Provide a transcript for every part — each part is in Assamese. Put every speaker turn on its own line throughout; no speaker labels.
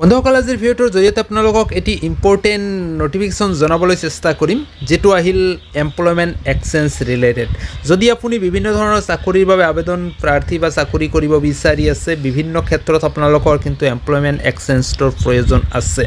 বন্ধুসকল আজিৰ ভিডিঅ'টোৰ জৰিয়তে আপোনালোকক এটি ইম্পৰ্টেণ্ট নটিফিকেশ্যন জনাবলৈ চেষ্টা কৰিম যেটো আহিল এমপ্লয়মেণ্ট এক্সচেঞ্জ ৰিলেটেড। যদি আপুনি বিভিন্ন ধৰণৰ চাকৰিৰ বাবে আবেদন প্ৰাৰ্থী বা চাকৰি কৰিব বিচাৰি আছে, বিভিন্ন ক্ষেত্ৰত আপোনালোকৰ কিন্তু এমপ্লয়মেণ্ট এক্সচেঞ্জৰ প্ৰয়োজন আছে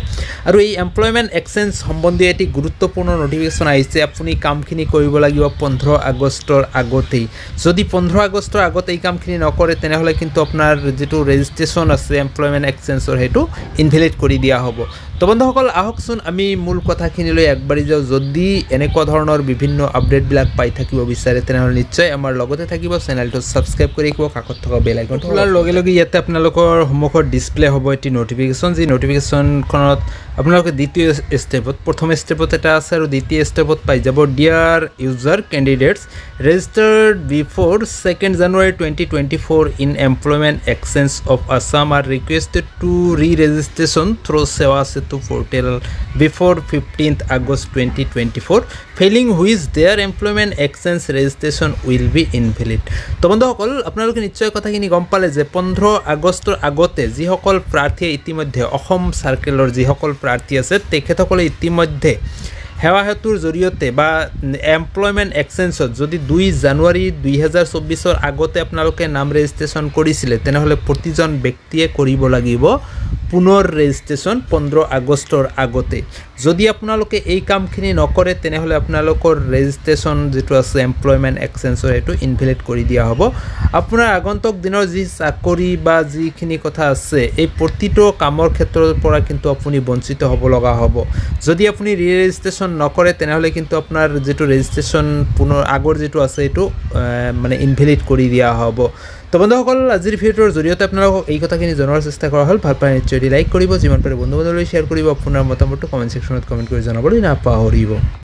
আৰু এই এমপ্লয়মেণ্ট এক্সচেঞ্জ সম্বন্ধীয় এটি গুৰুত্বপূৰ্ণ নটিফিকেশ্যন আহিছে। আপুনি কামখিনি কৰিব লাগিব 15 আগষ্টৰ আগতেই। যদি 15 আগষ্টৰ আগত এই কামখিনি নকৰে তেনেহ'লে কিন্তু আপোনাৰ যেটো ৰেজিষ্ট্ৰেশ্যন আছে এমপ্লয়মেণ্ট এক্সচেঞ্জৰ হেতু ইনভ্যালিড কৰি দিয়া হ'ব। তো বন্ধুসকল আহকচোন আমি মূল কথাখিনিলৈ একবাৰি যাওঁ। যদি এনেকুৱা ধৰণৰ বিভিন্ন আপডেটবিলাক পাই থাকিব বিচাৰে তেনেহ'লে নিশ্চয় আমাৰ লগতে থাকিব, চেনেলটো ছাবস্ক্ৰাইব কৰি ৰাখিব, কাষত থকা বেল আইকনটো খোলাৰ লগে লগে ইয়াতে আপোনালোকৰ সন্মুখত ডিসপ্লে হ'ব এটি নটিফিকেশ্যন। যি নটিফিকেশ্যনখনত আপোনালোকে দ্বিতীয় ষ্টেপত, প্ৰথম ষ্টেপত এটা আছে আৰু দ্বিতীয় ষ্টেপত পাই যাব dear user candidates registered before 2nd January 2024 in Employment Exchange of Assam are requested to re-registration through Sewa Setu portal before 15th August 2024, failing which their employment exchange registration will be invalid. তো বন্ধুসকল আপোনালোকে নিশ্চয় কথাখিনি গম পালে যে 15 আগষ্টৰ আগতে যিসকল প্ৰাৰ্থীয়ে ইতিমধ্যে অসম সাৰ্কেলৰ যিসকল প্ৰাৰ্থী আছে তেখেতসকলে ইতিমধ্যে সেৱা হেতুৰ জৰিয়তে বা এমপ্লয়মেণ্ট এক্সচেঞ্জত যদি 2 জানুৱাৰী 2024 আগতে আপোনালোকে নাম ৰেজিষ্ট্ৰেশ্যন কৰিছিলে তেনেহ'লে প্ৰতিজন ব্যক্তিয়ে কৰিব লাগিব পুনৰ ৰেজিষ্ট্ৰেশ্যন 15 আগষ্টৰ আগতে। যদি আপোনালোকে এই কামখিনি নকৰে তেনেহ'লে আপোনালোকৰ ৰেজিষ্ট্ৰেশ্যন যেটো আছে এমপ্লয়মেণ্ট এক্সচেঞ্জৰ হেতু ইনভ্যালিড কৰি দিয়া হ'ব। আপোনাৰ আগন্তুক দিনৰ যি চাকৰি বা যিখিনি কথা আছে এই প্ৰতিটো কামৰ ক্ষেত্ৰৰ পৰা কিন্তু আপুনি বঞ্চিত হ'ব লগা হ'ব। যদি আপুনি ৰি-ৰেজিষ্ট্ৰেশ্যন নকৰে তেনেহ'লে কিন্তু আপোনাৰ যেটো ৰেজিষ্ট্ৰেশ্যন পুনৰ আগৰ যেটো আছে এটো মানে ইনভ্যালিড কৰি দিয়া হ'ব। তো বন্ধুসকল আজিৰ ভিডিঅ'ৰ জৰিয়তে আপোনালোকক এই কথাখিনি জনাৰ চেষ্টা কৰা হ'ল। ভাল পালে নিশ্চয় লাইক কৰিব, যিমান পাৰে বন্ধু বান্ধৱীলৈ শ্বেয়াৰ কৰিব, আপোনাৰ মতামতটো কমেণ্ট ছেকশ্যনত কমেণ্ট কৰি জনাবলৈ নাপাহৰিব।